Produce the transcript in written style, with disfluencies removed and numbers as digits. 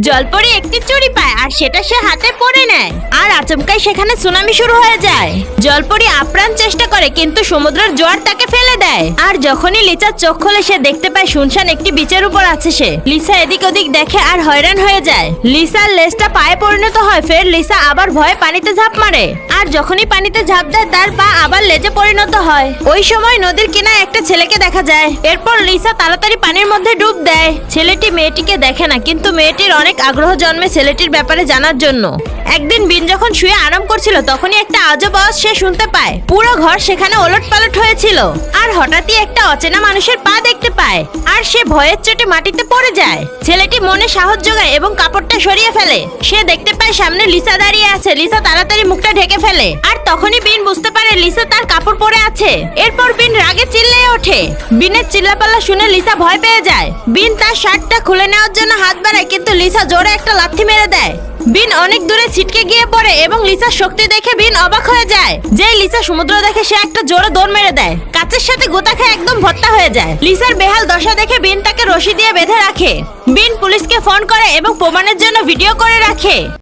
জলপরি একটি চুড়ি পায় আর সেটা সে হাতে পরে নেয় আর আচমকাই সেখানে সুনামি শুরু হয়ে যায়। জলপরি আপ্রাণ চেষ্টা করে কিন্তু সমুদ্রের জোয়ার তাকে ফেলে দেয়। আর যখনই লিসার চোখ খোলে সে দেখতে পায় শুনশান একটি বিচের উপর আছে সে। লিসা এদিক ওদিক দেখে আর হয়রান হয়ে যায়। লিসার লেজটা পায়ে পরিণত হয়, ফের লিসা আবার ভয়ে পানিতে ঝাঁপ মারে। আর যখনই পানিতে ঝাঁপ দেয় তার পা আবার লেজে পরিণত হয়। ওই সময় নদীর কিনারে একটা ছেলেকে দেখা যায়। এরপর লিসা তাড়াতাড়ি পানির মধ্যে ডুব দেয়। ছেলেটি মেয়েটিকে দেখে না কিন্তু মেয়েটির অনেক আগ্রহ জন্মে ছেলেটির ব্যাপারে জানার জন্য। একদিন বিন যখন শুয়ে আরাম করছিল তখনই একটা আজব আওয়াজ সে শুনতে পায়। পুরো ঘর সেখানে ওলটপালট হয়েছিল আর হঠাৎই একটা অচেনা মানুষের পা দেখতে পায় আর সে ভয়ের চোটে মাটিতে পড়ে যায়। ছেলেটি মনে সাহস জোগায় এবং কাপড়টা সরিয়ে ফেলে। সে দেখতে পায় সামনে লিসা দাঁড়িয়ে আছে। লিসা তাড়াতাড়ি মুখটা ঢেকে ফেলে আর তখনই বিন বুঝতে পারে লিসা তার কাপড় পরে আছে। এরপর বিন রাগে চিল্লিয়ে ওঠে। বিনের চিল্লাপাল্লা শুনে লিসা ভয় পেয়ে যায়। বিন তার শার্টটা খুলে নেওয়ার জন্য হাত বাড়ায় কিন্তু লিসা জোরে একটা লাথি মেরে দেয়। বিন অনেক দূরে ছিটকে গিয়ে পড়ে এবং লিসার শক্তি দেখে বিন অবাক হয়ে যায়। যেই লিসা সমুদ্র দেখে সে একটা জোরে দৌড় মেরে দেয়। কাচের সাথে গোতা খেয়ে একদম ভর্তা হয়ে যায়। লিসার বেহাল দশা দেখে বিন তাকে রশি দিয়ে বেঁধে রাখে। বিন পুলিশকে ফোন করে এবং প্রমাণের জন্য ভিডিও করে রাখে।